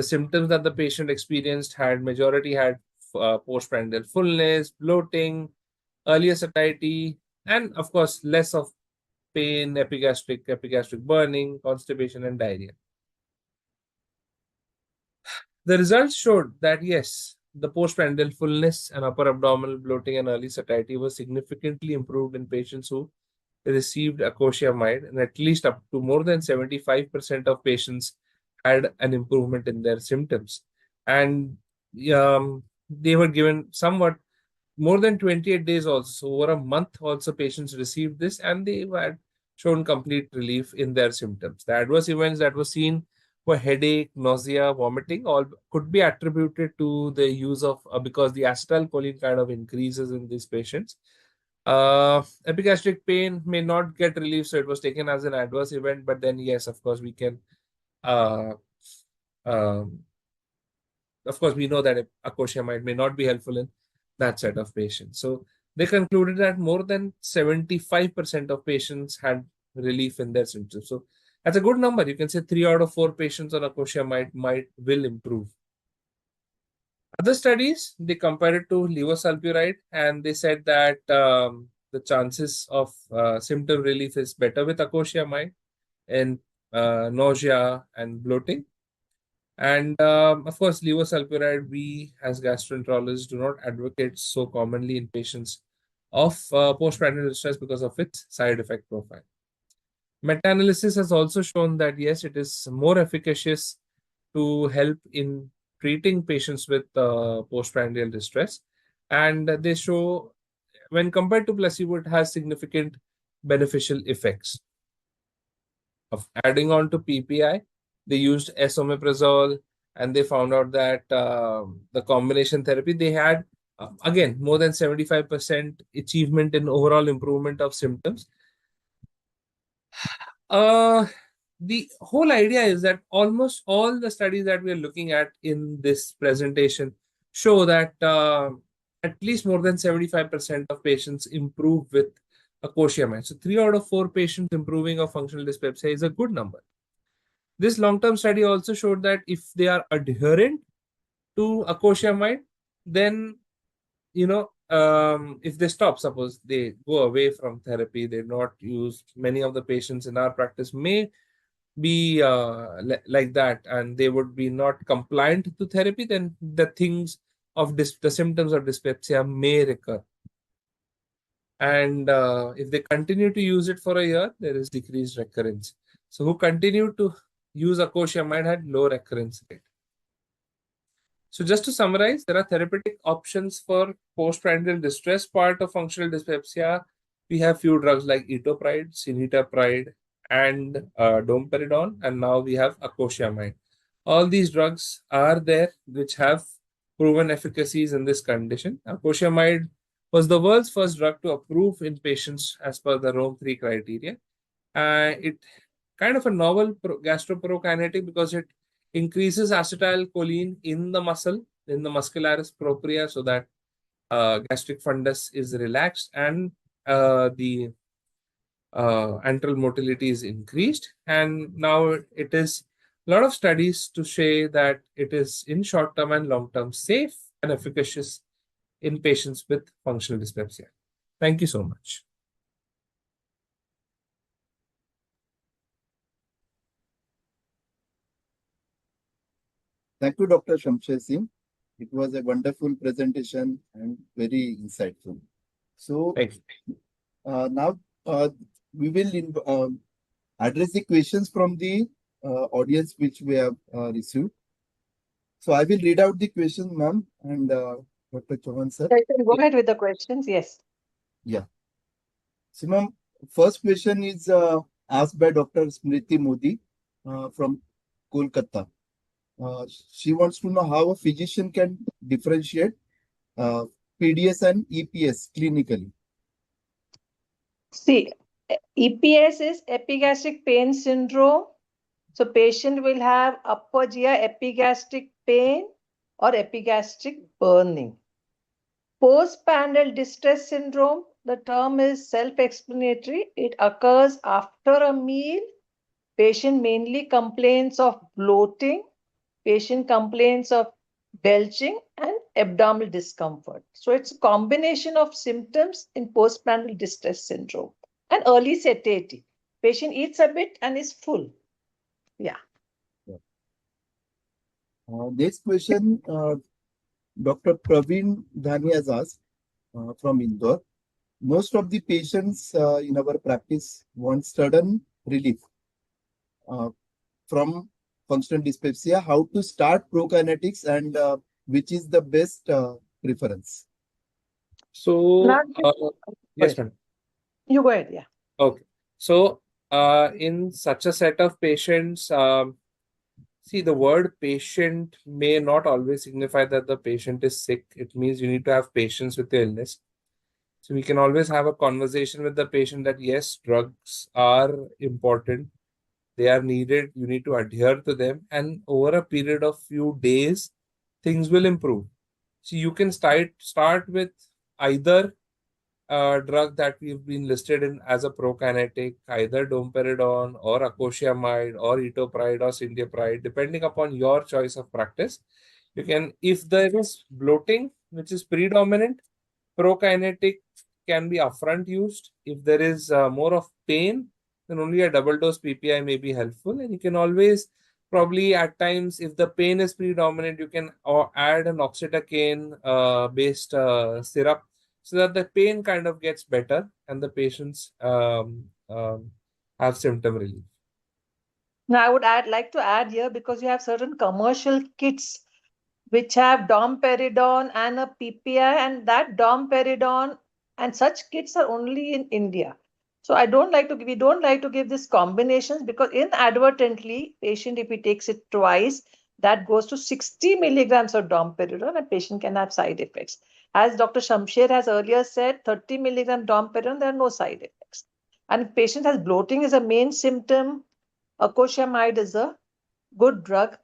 symptoms that the patient experienced majority had postprandial fullness, bloating, earlier satiety, and of course, less of pain, epigastric burning, constipation, and diarrhea. The results showed that yes, the postprandial fullness and upper abdominal bloating and early satiety was significantly improved in patients who received acoshamide, and at least up to more than 75% of patients had an improvement in their symptoms. And they were given somewhat more than 28 days also, over a month also patients received this, and they had shown complete relief in their symptoms. The adverse events that were seen were headache, nausea, vomiting, all could be attributed to the use of, because the acetylcholine kind of increases in these patients. Epigastric pain may not get relief, so it was taken as an adverse event, but then yes, of course, we can of course, we know that acoshamide may not be helpful in that set of patients. So they concluded that more than 75% of patients had relief in their symptoms. So that's a good number. You can say 3 out of 4 patients on acoshamide will improve. Other studies, they compared it to levosulpiride, and they said that the chances of symptom relief is better with acoshamide in nausea and bloating. And of course, levosulpiride, we as gastroenterologists do not advocate so commonly in patients of postprandial distress because of its side effect profile. Meta-analysis has also shown that yes, it is more efficacious to help in treating patients with postprandial distress. And they show, when compared to placebo, it has significant beneficial effects. Of adding on to PPI, they used esomeprazole, and they found out that the combination therapy, they had, again, more than 75% achievement in overall improvement of symptoms. The whole idea is that almost all the studies that we are looking at in this presentation show that at least more than 75% of patients improve with acoshamide. So 3 out of 4 patients improving of functional dyspepsia is a good number. This long-term study also showed that if they are adherent to acoshamide, then, if they stop, suppose they go away from therapy, they not use, many of the patients in our practice may be like that, and they would be not compliant to therapy, then the things of the symptoms of dyspepsia may recur. And if they continue to use it for a year, there is decreased recurrence. So who continue to use acosamide had low recurrence rate. So just to summarize, there are therapeutic options for postprandial distress part of functional dyspepsia. We have few drugs like etopride, cineterpride, and domperidone, and now we have acosamide. All these drugs are there which have proven efficacies in this condition. Acosamide was the world's first drug to approve in patients as per the Rome 3 criteria. It kind of a novel gastroprokinetic because it increases acetylcholine in the muscle, in the muscularis propria, so that gastric fundus is relaxed and the antral motility is increased. And now it is a lot of studies to say that it is in short term and long term safe and efficacious in patients with functional dyspepsia. Thank you so much. Thank you, Dr. Shamsher Singh. It was a wonderful presentation and very insightful. So Thank you. now we will address the questions from the audience which we have received. So I will read out the questions, ma'am, and Dr. Chauhan sir. You can go ahead with the questions. Yes. So, ma'am, first question is asked by Dr. Smriti Modi from Kolkata. She wants to know how a physician can differentiate PDS and EPS clinically. See, EPS is epigastric pain syndrome. So patient will have upper GI epigastric pain or epigastric burning. Postprandial distress syndrome, the term is self-explanatory. It occurs after a meal. Patient mainly complains of bloating. Patient complains of belching and abdominal discomfort. So it's a combination of symptoms in postprandial distress syndrome and early satiety. Patient eats a bit and is full. Yeah. Next question, Dr. Praveen Dhani has asked from Indore. Most of the patients in our practice want sudden relief from functional dyspepsia. How to start prokinetics and which is the best preference? So, yes, Sorry. ma'am. You go ahead. Yeah. Okay. So, in such a set of patients, see, the word patient may not always signify that the patient is sick. It means you need to have patience with the illness. So, we can always have a conversation with the patient that yes, drugs are important. They are needed. You need to adhere to them. And over a period of few days, things will improve. So, you can start with either drug that we've been listed in as a prokinetic, either domperidone or acosamide or etopride or cineterpride, depending upon your choice of practice. You can, if there is bloating, which is predominant, prokinetic can be upfront used. If there is more of pain, then only a double dose PPI may be helpful. And you can always probably at times, if the pain is predominant, you can add an oxytocin based syrup so that the pain kind of gets better and the patients have symptom relief. Now, I would like to add here because you have certain commercial kits which have domperidone and a PPI, and that domperidone and such kits are only in India. So we don't like to give these combinations because inadvertently, patient, if he takes it twice, that goes to 60 milligrams of domperidone and patient can have side effects. As Dr. Shamsher has earlier said, 30 milligram domperidone, there are no side effects. And if patient has bloating is a main symptom, acosamide is a good drug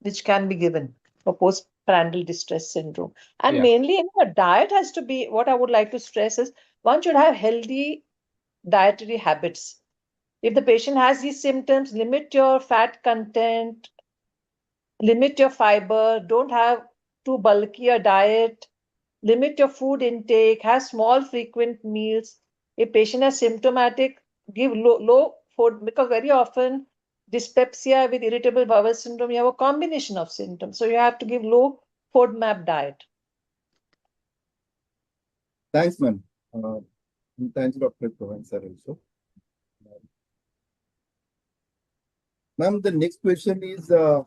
which can be given for postprandial distress syndrome. And mainly, diet has to be, what I would like to stress is one should have healthy dietary habits. If the patient has these symptoms, limit your fat content, limit your fiber, don't have too bulky a diet, limit your food intake, have small frequent meals. If patient is symptomatic, give low food because very often dyspepsia with irritable bowel syndrome, you have a combination of symptoms. So you have to give low FODMAP diet. Thanks, ma'am. Thanks, Dr. Chauhan sir also. Ma'am, the next question is how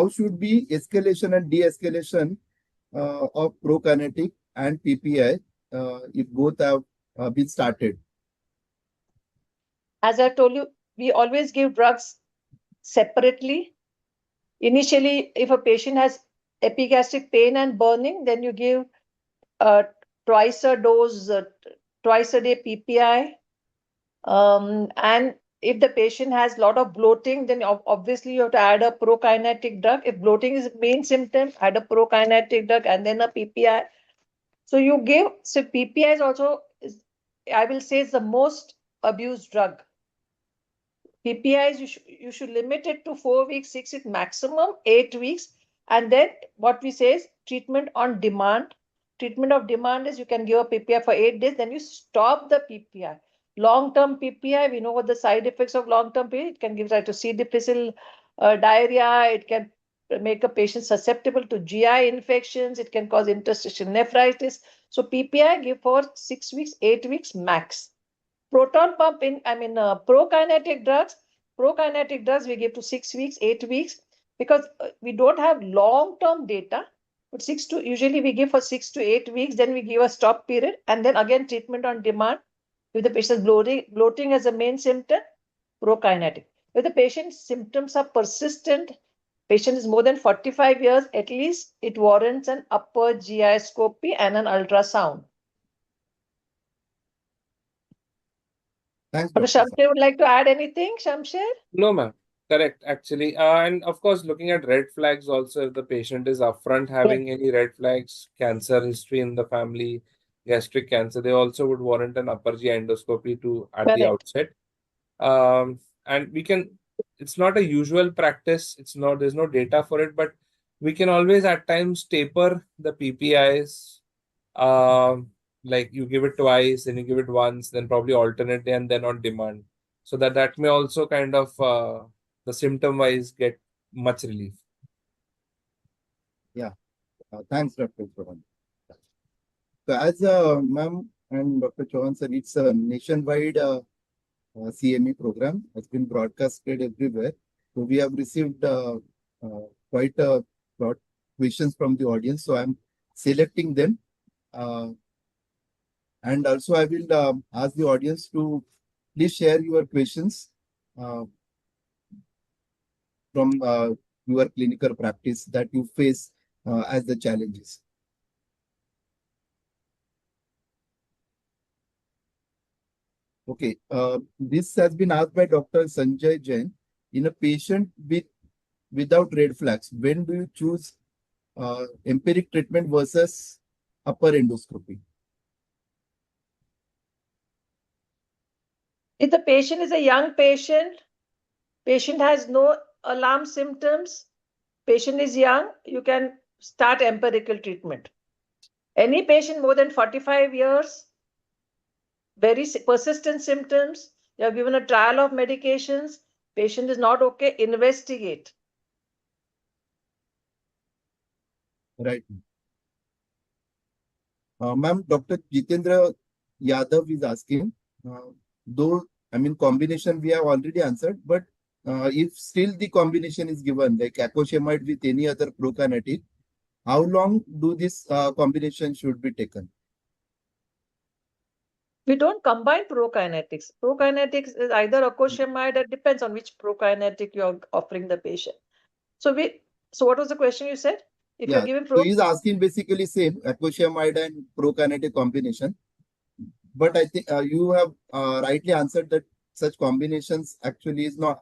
should be escalation and de-escalation of prokinetic and PPI if both have been started? As I told you, we always give drugs separately. Initially, if a patient has epigastric pain and burning, then you give twice a dose, twice a day PPI. And if the patient has a lot of bloating, then obviously you have to add a prokinetic drug. If bloating is the main symptom, add a prokinetic drug and then a PPI. So you give, so PPI is also, I will say, is the most abused drug. PPIs, you should limit it to 4 weeks, 6 weeks, maximum 8 weeks. And then what we say is treatment on demand. Treatment of demand is you can give a PPI for 8 days, then you stop the PPI. Long-term PPI, we know what the side effects of long-term PPI. It can give rise to C. difficile diarrhea. It can make a patient susceptible to GI infections. It can cause interstitial nephritis. So PPI give for 6 weeks, 8 weeks max. Proton pump prokinetic drugs we give to 6 weeks, 8 weeks, because we don't have long-term data. But usually we give for 6 to 8 weeks, then we give a stop period, and then again treatment on demand. If the patient's bloating as a main symptom, prokinetic. If the patient's symptoms are persistent, patient is more than 45 years, at least it warrants an upper GI scopy and an ultrasound. Thanks, Dr. Dr. Shamsher would like to add anything, Shamsher? No, ma'am. Correct, actually. And of course, looking at red flags also, if the patient is upfront having any red flags, cancer history in the family, gastric cancer, they also would warrant an upper GI endoscopy at the Correct. outset. And we can, it's not a usual practice, there's no data for it, but we can always at times taper the PPIs. Like you give it twice, then you give it once, then probably alternate, and then on demand. So that may also kind of the symptom wise get much relief. Thanks, Dr. Chauhan. So as ma'am and Dr. Chauhan said, it's a nationwide CME program. It's been broadcasted everywhere. So we have received quite a lot questions from the audience. So I'm selecting them. And also I will ask the audience to please share your questions from your clinical practice that you face as the challenges. Okay, this has been asked by Dr. Sanjay Jain. In a patient without red flags, when do you choose empiric treatment versus upper endoscopy? If the patient is a young patient has no alarm symptoms, patient is young, you can start empirical treatment. Any patient more than 45 years, very persistent symptoms, you have given a trial of medications, patient is not okay, investigate. Right. Ma'am, Dr. Jitendra Yadav is asking, though, I mean, combination we have already answered, but if still the combination is given, like acosamide with any other prokinetic, how long do this combination should be taken? We don't combine prokinetics. Prokinetics is either acosamide, it depends on which prokinetic you're offering the patient. So what was the question you said? If you're giving so he's asking basically same acosamide and prokinetic combination. But I think you have rightly answered that such combinations actually is not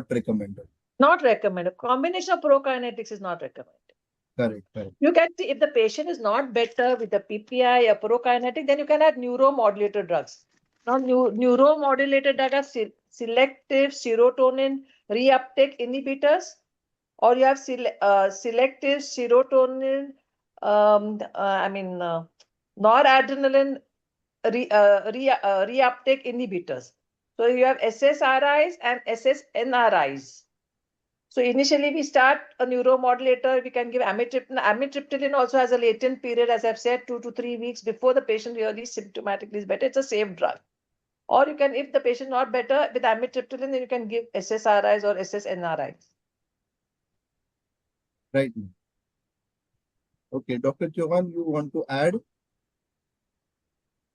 recommended. Not recommended. Combination of prokinetics is not recommended. Correct. You can see if the patient is not better with the PPI or prokinetic, then you can add neuromodulator drugs. Now, neuromodulator drugs are selective serotonin reuptake inhibitors, or you have selective serotonin, noradrenaline reuptake inhibitors. So you have SSRIs and SSNRIs. So initially we start a neuromodulator, we can give amitriptyline. Amitriptyline also has a latent period, as I've said, 2 to 3 weeks before the patient really symptomatically is better. It's a safe drug. Or you can, if the patient not better with amitriptyline, then you can give SSRIs or SSNRIs. Right. Okay, Dr. Chauhan, you want to add?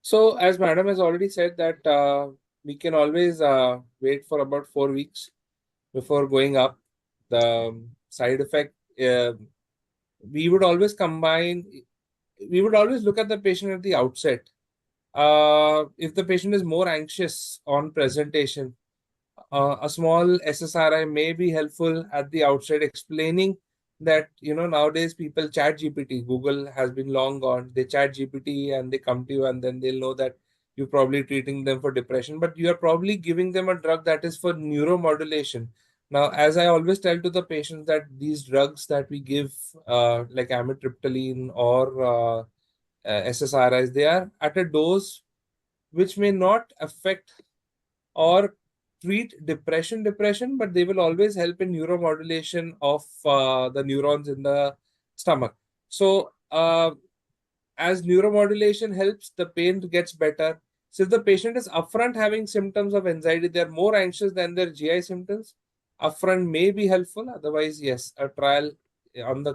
So, as Madam has already said that we can always wait for about 4 weeks before going up. The side effect, we would always combine, we would always look at the patient at the outset. If the patient is more anxious on presentation, a small SSRI may be helpful at the outset, explaining that nowadays people chat GPT. Google has been long gone. They chat GPT and they come to you, and then they'll know that you're probably treating them for depression, but you are probably giving them a drug that is for neuromodulation. Now, as I always tell to the patients, that these drugs that we give, like amitriptyline or SSRIs, they are at a dose which may not affect or treat depression, but they will always help in neuromodulation of the neurons in the stomach. So as neuromodulation helps, the pain gets better. So if the patient is upfront having symptoms of anxiety, they're more anxious than their GI symptoms, upfront may be helpful. Otherwise, yes, a trial on the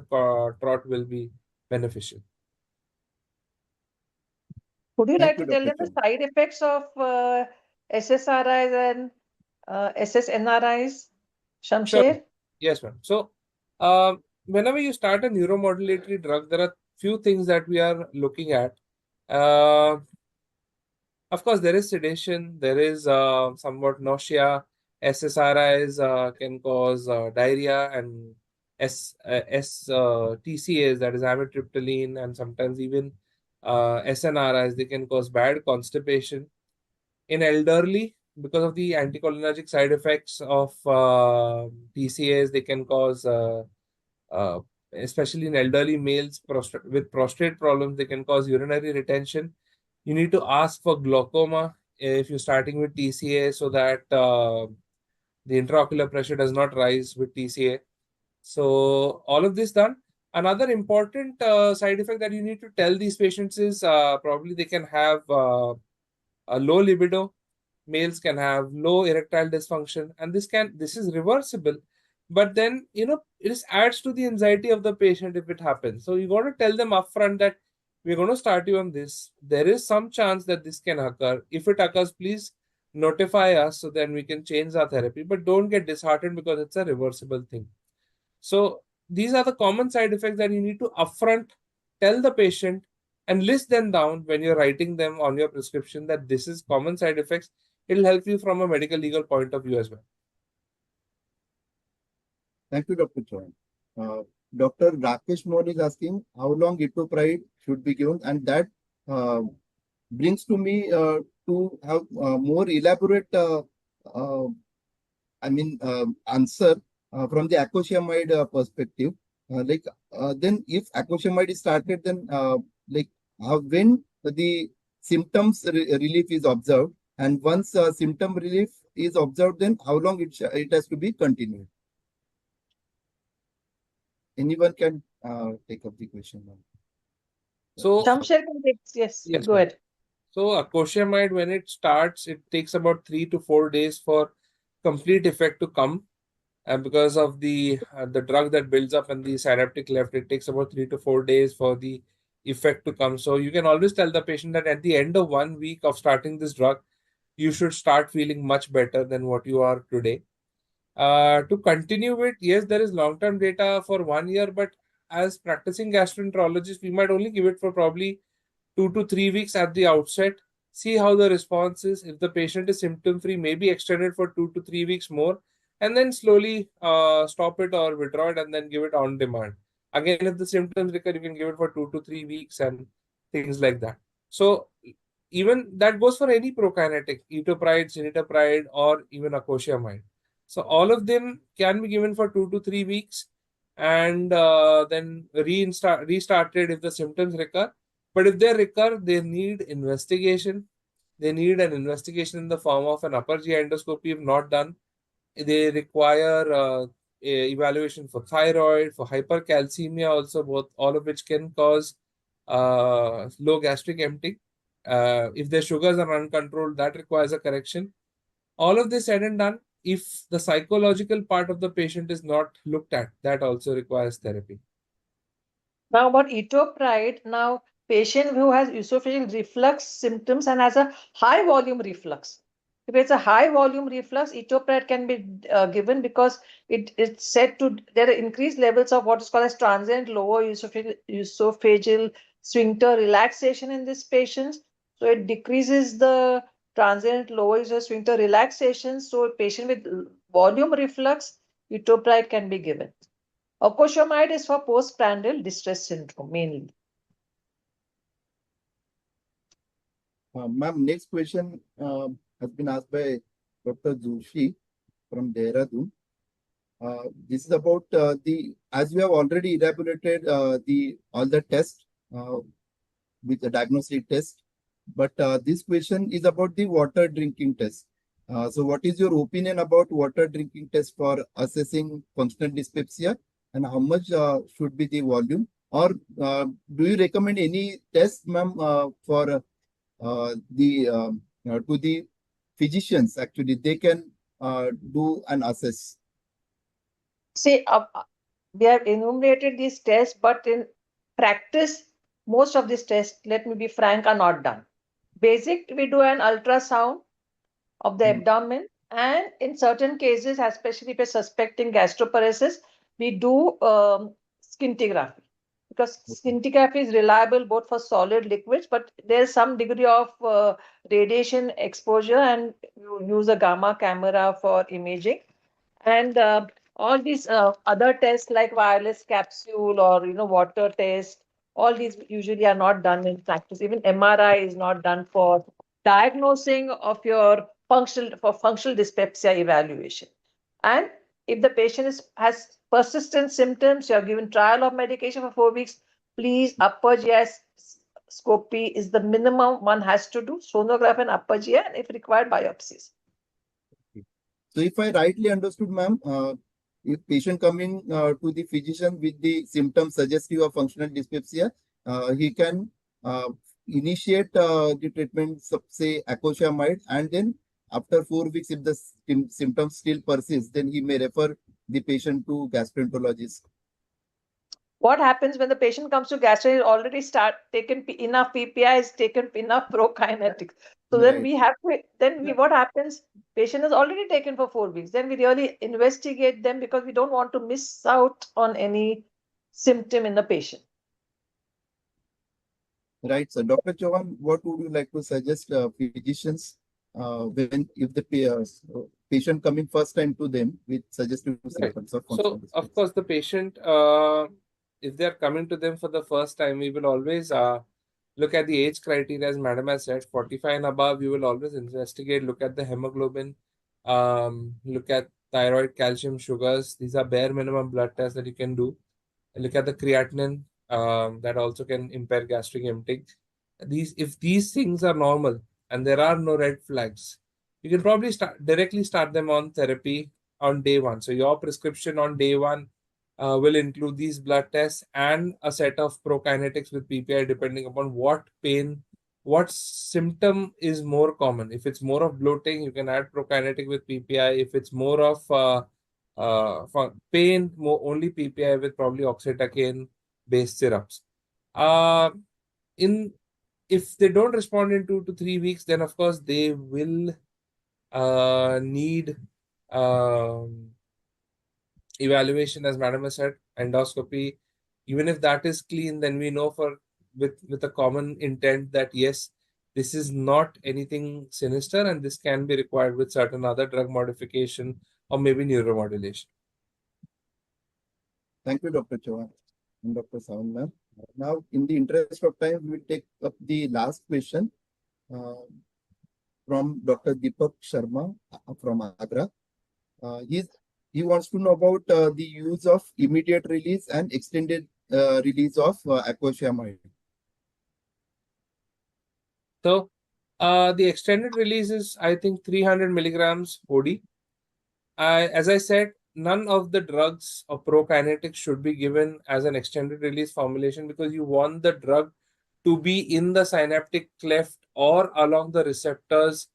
trot will be beneficial. Would you Thank like you, to tell Dr. them the Chauhan. side effects of SSRIs and SSNRIs, Sure. Shamsher? Yes, ma'am. So, whenever you start a neuromodulatory drug, there are few things that we are looking at. Of course, there is sedation, there is somewhat nausea. SSRIs can cause diarrhea, and TCAs, that is amitriptyline, and sometimes even SNRIs, they can cause bad constipation. In elderly, because of the anticholinergic side effects of TCAs, they can cause, especially in elderly males with prostate problems, they can cause urinary retention. You need to ask for glaucoma if you're starting with TCA, so that the intraocular pressure does not rise with TCA. So all of this done. Another important side effect that you need to tell these patients is probably they can have a low libido. Males can have low erectile dysfunction, and this is reversible. But then it adds to the anxiety of the patient if it happens. So you got to tell them upfront that we're going to start you on this. There is some chance that this can occur. If it occurs, please notify us so then we can change our therapy. But don't get disheartened because it's a reversible thing. So these are the common side effects that you need to upfront tell the patient and list them down when you're writing them on your prescription, that this is common side effects. It'll help you from a medical legal point of view as well. Thank you, Dr. Chauhan. Dr. Rakesh Mohan is asking how long etopride should be given, and that brings to me to have more elaborate answer from the acosamide perspective. Then if acosamide is started, then when the symptoms relief is observed, and once symptom relief is observed, then how long it has to be continued. Anyone can take up the question now. So Shamsher can take, yes, Yes, go ma'am. ahead. So acosamide, when it starts, it takes about 3 to 4 days for complete effect to come. And because of the drug that builds up and the synaptic left, it takes about 3 to 4 days for the effect to come. So you can always tell the patient that at the end of 1 week of starting this drug, you should start feeling much better than what you are today. To continue with, yes, there is long-term data for 1 year, but as practicing gastroenterologists, we might only give it for probably 2 to 3 weeks at the outset. See how the response is. If the patient is symptom-free, maybe extend it for 2 to 3 weeks more, and then slowly stop it or withdraw it and then give it on demand. Again, if the symptoms recur, you can give it for 2 to 3 weeks and things like that. So even that goes for any prokinetic, etopride, cinetopride, or even acosamide. So all of them can be given for 2 to 3 weeks and then restarted if the symptoms recur. But if they recur, they need investigation. They need an investigation in the form of an upper GI endoscopy if not done. They require evaluation for thyroid, for hypercalcemia also, all of which can cause low gastric emptying. If their sugars are uncontrolled, that requires a correction. All of this said and done, if the psychological part of the patient is not looked at, that also requires therapy. Now about etopride, now patient who has esophageal reflux symptoms and has a high volume reflux. If it's a high volume reflux, etopride can be given because it's said to there are increased levels of what is called as transient lower esophageal sphincter relaxation in these patients. So it decreases the transient lower esophageal sphincter relaxation. So a patient with volume reflux, etopride can be given. Acosamide is for postprandial distress syndrome mainly. Ma'am, next question has been asked by Dr. Joshi from Dehradun. This is about as we have already elaborated all the tests with the diagnostic test, but this question is about the water drinking test. So what is your opinion about water drinking test for assessing functional dyspepsia, and how much should be the volume? Or do you recommend any test, ma'am, for to the physicians? Actually, they can do and assess. See, we have enumerated these tests, but in practice, most of these tests, let me be frank, are not done. Basic, we do an ultrasound of the abdomen, and in certain cases, especially if we're suspecting gastroparesis, we do scintigraphy. Because scintigraphy is reliable both for solid liquids, but there's some degree of radiation exposure, and you use a gamma camera for imaging. And all these other tests like wireless capsule or water test, all these usually are not done in practice. Even MRI is not done for diagnosing of your functional dyspepsia evaluation. And if the patient has persistent symptoms, you are given trial of medication for 4 weeks, please upper GI scopy is the minimum one has to do, sonography and upper GI, and if required, biopsies. So if I rightly understood, ma'am, if patient coming to the physician with the symptoms suggestive of functional dyspepsia, he can initiate the treatment, say acosamide, and then after 4 weeks, if the symptoms still persist, then he may refer the patient to gastroenterologist. What happens when the patient comes to gastro, is already taken enough PPI, is taken enough prokinetics. So then we have to, what happens? Patient is already taken for 4 weeks. Then we really investigate them because we don't want to miss out on any symptom in the patient. Right. So Dr. Chauhan, what would you like to suggest physicians if the patient coming first time to them with suggestive symptoms of functional dyspepsia? So of course the patient, if they are coming to them for the first time, we will always look at the age criteria, as madam has said, 45 and above. You will always investigate, look at the hemoglobin, look at thyroid, calcium, sugars. These are bare minimum blood tests that you can do. Look at the creatinine, that also can impair gastric emptying. If these things are normal and there are no red flags, you can probably directly start them on therapy on day one. So your prescription on day one will include these blood tests and a set of prokinetics with PPI, depending upon what symptom is more common. If it's more of bloating, you can add prokinetic with PPI. If it's more of for pain, only PPI with probably oxytocin based syrups. If they don't respond in 2 to 3 weeks, then of course they will need evaluation, as madam has said, endoscopy. Even if that is clean, then we know with a common intent that yes, this is not anything sinister and this can be required with certain other drug modification or maybe neuromodulation. Thank you, Dr. Chauhan and Dr. Sawant, ma'am. Now, in the interest of time, we will take up the last question from Dr. Deepak Sharma from Agra. He wants to know about the use of immediate release and extended release of acosamide. So the extended release is, I think, 300 milligrams OD. As I said, none of the drugs or prokinetics should be given as an extended release formulation because you want the drug to be in the synaptic cleft or along the receptors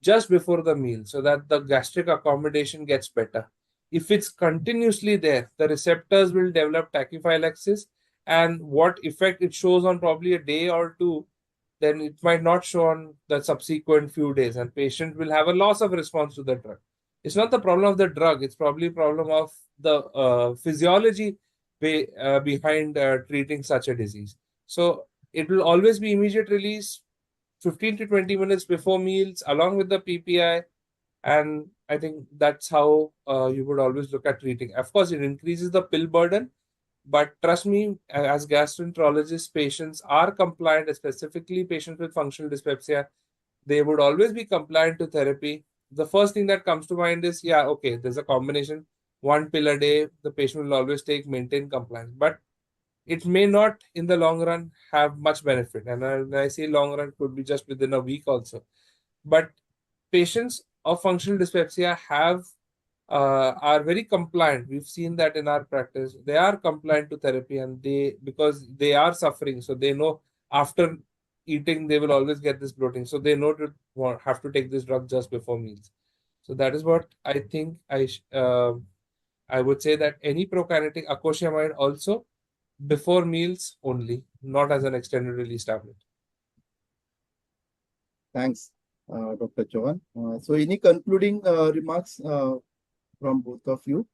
just before the meal so that the gastric accommodation gets better. If it's continuously there, the receptors will develop tachyphylaxis, and what effect it shows on probably a day or two, then it might not show on the subsequent few days, and patient will have a loss of response to the drug. It's not the problem of the drug, it's probably a problem of the physiology behind treating such a disease. So it will always be immediate release 15 to 20 minutes before meals along with the PPI. And I think that's how you would always look at treating. Of course, it increases the pill burden, but trust me, as gastroenterologists, patients are compliant, specifically patients with functional dyspepsia. They would always be compliant to therapy. The first thing that comes to mind is, yeah, okay, there's a combination. One pill a day, the patient will always take, maintain compliance. But it may not in the long run have much benefit. And when I say long run, could be just within a week also. But patients of functional dyspepsia are very compliant. We've seen that in our practice. They are compliant to therapy, and because they are suffering, so they know after eating they will always get this bloating. So they know to have to take this drug just before meals. So that is what I think I would say, that any prokinetic acosamide also before meals only, not as an extended release tablet. Thanks, Dr. Chauhan. So any concluding remarks from both of you?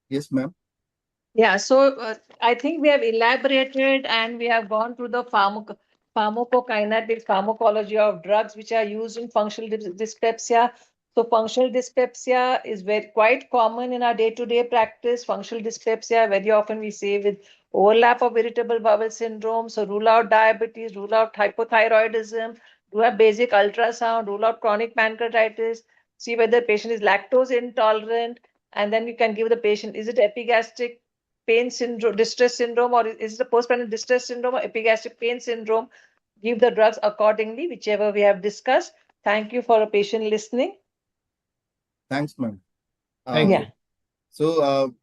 Yes, ma'am. Yeah, so I think we have elaborated and we have gone through the pharmacokinetic pharmacology of drugs which are used in functional dyspepsia. So functional dyspepsia is quite common in our day-to-day practice. Functional dyspepsia, very often we say with overlap of irritable bowel syndrome. So rule out diabetes, rule out hypothyroidism, do a basic ultrasound, rule out chronic pancreatitis, see whether the patient is lactose intolerant, and then you can give the patient, is it epigastric pain syndrome, distress syndrome, or is it a postprandial distress syndrome or epigastric pain syndrome? Give the drugs accordingly, whichever we have discussed. Thank you for a patient listening. Thanks, ma'am. Thank Yeah. you. So,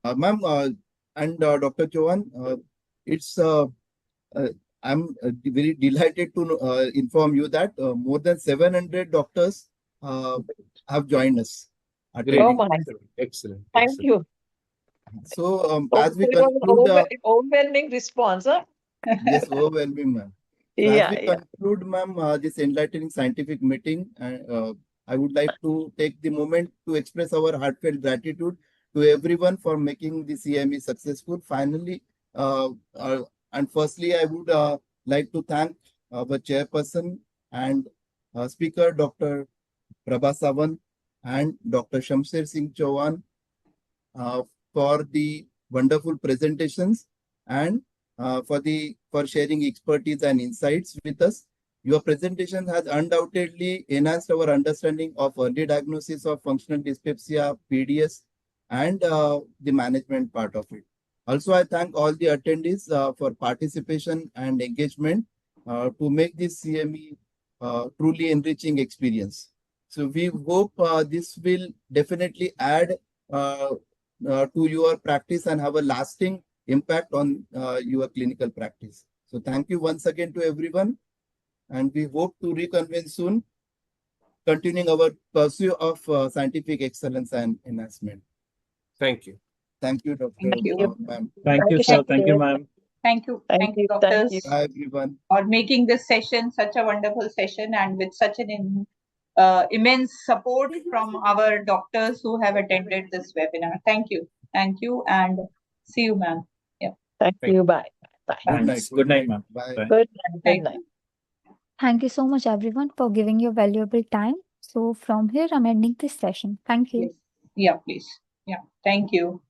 ma'am and Dr. Chauhan, I'm very delighted to inform you that more than 700 doctors have joined us. Great. Oh my. Excellent. Thank Excellent. you. So, So as we it was an conclude, overwhelming response, huh? yes, overwhelming, ma'am. So as Yeah, we yeah. conclude, ma'am, this enlightening scientific meeting, I would like to take the moment to express our heartfelt gratitude to everyone for making the CME successful. Finally, and firstly, I would like to thank our chairperson and speaker, Dr. Prabha Sawant and Dr. Shamsher Singh Chauhan for the wonderful presentations and for sharing expertise and insights with us. Your presentation has undoubtedly enhanced our understanding of early diagnosis of functional dyspepsia, PDS, and the management part of it. Also, I thank all the attendees for participation and engagement to make this CME truly enriching experience. So we hope this will definitely add to your practice and have a lasting impact on your clinical practice. So thank you once again to everyone, and we hope to reconvene soon, continuing our pursuit of scientific excellence and enhancement. Thank you. Thank you, Dr. Thank you. Ma'am. Thank you, sir. Thank you, ma'am. Thank you. Thank Thank you. you, Thank doctors, you. Bye, everyone. for making this session such a wonderful session and with such an immense support from our doctors who have attended this webinar. Thank you. Thank you, and see you, ma'am. Thank Thank you. Bye. Bye. Good Thanks. night. Good night, ma'am. Bye. Bye. Good night. Good Thank night. Thank you so much, everyone, for giving your valuable time. So from here, I'm ending this session. Thank you. Yes. Yeah, please. Yeah. Thank you.